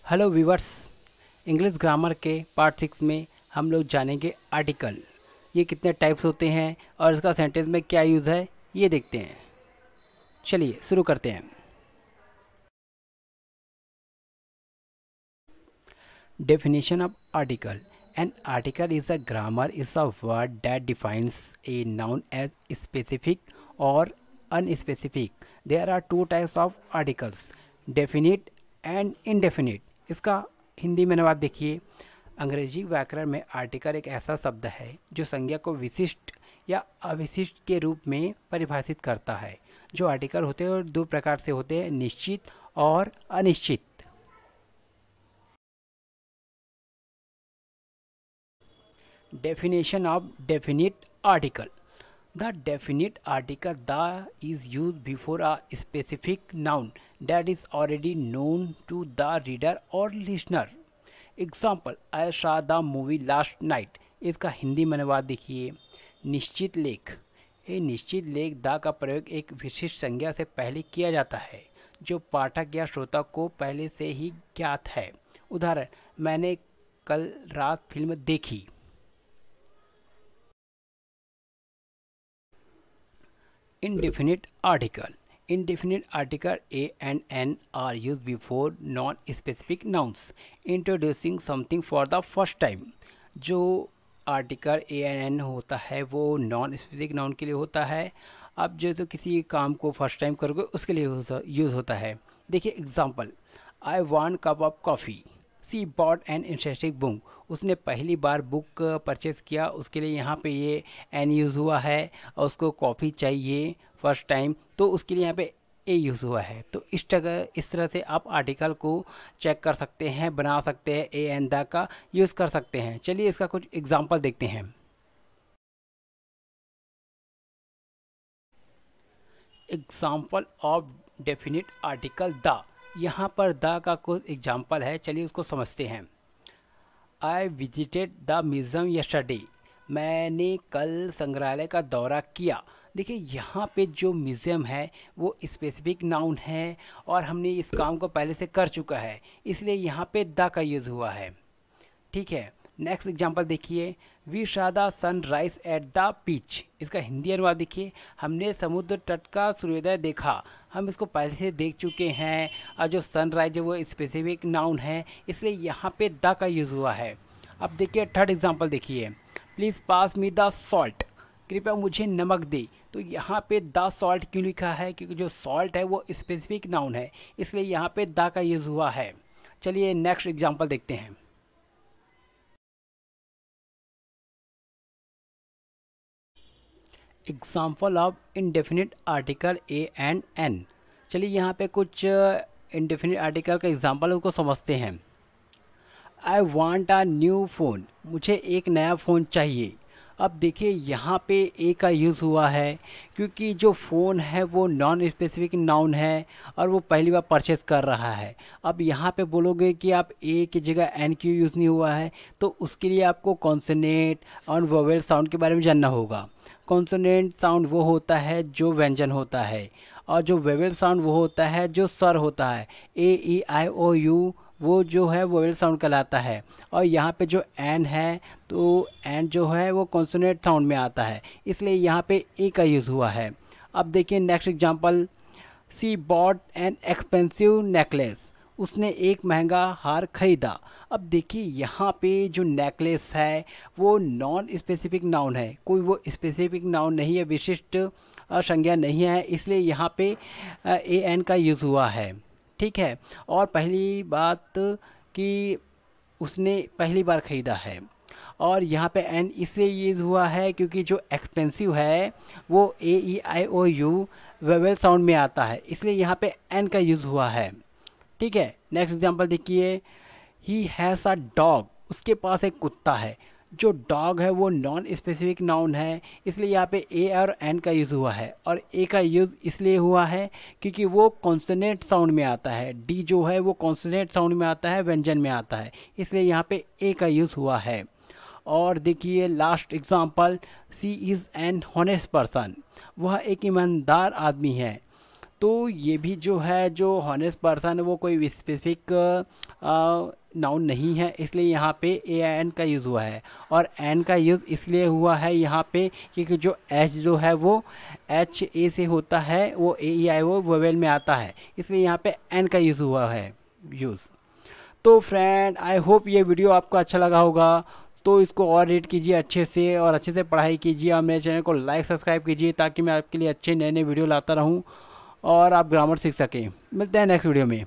Hello viewers. English grammar के part 6 में हम लोग जानेंगे आर्टिकल, ये कितने टाइप्स होते हैं और इसका सेंटेंस में क्या यूज़ है ये देखते हैं। चलिए शुरू करते हैं। Definition of article. An article is a grammar is a word that defines a noun as specific or unspecific. There are two types of articles, definite and indefinite. इसका हिंदी में अनुवाद देखिए। अंग्रेजी व्याकरण में आर्टिकल एक ऐसा शब्द है जो संज्ञा को विशिष्ट या अविशिष्ट के रूप में परिभाषित करता है। जो आर्टिकल होते हैं दो प्रकार से होते हैं, निश्चित और अनिश्चित। Definition of definite article. The definite article "the" is used before a specific noun that is already known to the reader or listener. Example: I saw the movie last night. इसका हिंदी में अनुवाद देखिए। निश्चित लेख। ये निश्चित लेख "द" का प्रयोग एक विशिष्ट संज्ञा से पहले किया जाता है जो पाठक या श्रोता को पहले से ही ज्ञात है। उदाहरण: मैंने कल रात फिल्म देखी। Indefinite article. Indefinite article a and n are used before non-specific nouns, introducing something for the first time. जो आर्टिकल ए एन n होता है वो नॉन स्पेसिफिक नाउन के लिए होता है। अब जो तो किसी काम को फर्स्ट टाइम करोगे उसके लिए यूज़ होता है। देखिए example: I want cup of coffee. She bought an interesting book. उसने पहली बार बुक परचेज़ किया, उसके लिए यहाँ पे ये एन यूज़ हुआ है। और उसको कॉफ़ी चाहिए फर्स्ट टाइम, तो उसके लिए यहाँ पे ए यूज़ हुआ है। तो इस तरह से आप आर्टिकल को चेक कर सकते हैं, बना सकते हैं, ए एन द का यूज़ कर सकते हैं। चलिए इसका कुछ एग्जांपल देखते हैं। Example of definite article the. यहाँ पर द का कुछ एग्जाम्पल है, चलिए उसको समझते हैं। I visited the museum yesterday. मैंने कल संग्रहालय का दौरा किया। देखिए यहाँ पे जो म्यूज़ियम है वो स्पेसिफिक नाउन है और हमने इस काम को पहले से कर चुका है, इसलिए यहाँ पे द का यूज़ हुआ है। ठीक है, नेक्स्ट एग्जांपल देखिए। We saw the sunrise at the beach. इसका हिंदी अनुवाद देखिए। हमने समुद्र तट का सूर्योदय देखा। हम इसको पहले से देख चुके हैं और जो सनराइज है वो स्पेसिफिक नाउन है, इसलिए यहाँ पे द का यूज़ हुआ है। अब देखिए थर्ड एग्जांपल देखिए। Please pass me the salt. कृपया मुझे नमक दे। तो यहाँ पे द सॉल्ट क्यों लिखा है? क्योंकि जो सॉल्ट है वो स्पेसिफिक नाउन है, इसलिए यहाँ पे द का यूज़ हुआ है। चलिए नेक्स्ट एग्जांपल देखते हैं। Example of indefinite article a and an. चलिए यहाँ पे कुछ इंडेफिनिट आर्टिकल का एग्जाम्पल उसको समझते हैं। I want a new phone. मुझे एक नया फ़ोन चाहिए। अब देखिए यहाँ पे ए का यूज़ हुआ है क्योंकि जो फ़ोन है वो नॉन स्पेसिफिक नाउन है और वो पहली बार परचेज़ कर रहा है। अब यहाँ पे बोलोगे कि आप ए की जगह एन क्यों यूज़ नहीं हुआ है, तो उसके लिए आपको कॉन्सोनेंट और वोवेल साउंड के बारे में जानना होगा। कॉन्सोनेंट साउंड वो होता है जो व्यंजन होता है और जो वोवेल साउंड वो होता है जो स्वर होता है। ए ई आई ओ यू वो जो है वोवेल साउंड कहलाता है। और यहाँ पे जो एन है तो एन जो है वो कॉन्सोनेंट साउंड में आता है, इसलिए यहाँ पे ए का यूज़ हुआ है। अब देखिए next example. She bought an expensive necklace. उसने एक महंगा हार खरीदा। अब देखिए यहाँ पे जो नेकलेस है वो नॉन स्पेसिफिक नाउन है, कोई वो स्पेसिफिक नाउन नहीं है, विशिष्ट संज्ञा नहीं है, इसलिए यहाँ पे ए एन का यूज़ हुआ है। ठीक है, और पहली बात कि उसने पहली बार ख़रीदा है और यहाँ पे एन इसलिए यूज़ हुआ है क्योंकि जो एक्सपेंसिव है वो ए ई आई ओ यू वोवेल साउंड में आता है, इसलिए यहाँ पे एन का यूज़ हुआ है। ठीक है, नेक्स्ट एग्जांपल देखिए। He has a dog. उसके पास एक कुत्ता है। जो डॉग है वो नॉन स्पेसिफिक नाउन है, इसलिए यहाँ पे ए और एन का यूज़ हुआ है। और ए का यूज़ इसलिए हुआ है क्योंकि वो कॉन्सोनेंट साउंड में आता है। डी जो है वो कॉन्सोनेंट साउंड में आता है, व्यंजन में आता है, इसलिए यहाँ पे ए का यूज़ हुआ है। और देखिए last example. She is an honest person. वह एक ईमानदार आदमी है। तो ये भी जो है जो हॉनेस्ट पर्सन है वो कोई स्पेसिफिक नाउन नहीं है, इसलिए यहाँ पे ए आई एन का यूज़ हुआ है। और एन का यूज़ इसलिए हुआ है यहाँ पे क्योंकि जो एच जो है वो एच ए से होता है, वो ए ई आई ओ वोवेल में आता है, इसलिए यहाँ पे एन का यूज़ हुआ है यूज़। तो फ्रेंड आई होप ये वीडियो आपको अच्छा लगा होगा। तो इसको और रीड कीजिए अच्छे से और अच्छे से पढ़ाई कीजिए और मेरे चैनल को लाइक सब्सक्राइब कीजिए ताकि मैं आपके लिए अच्छे नए नए वीडियो लाता रहूं और आप ग्रामर सीख सकें। मिलते हैं नेक्स्ट वीडियो में।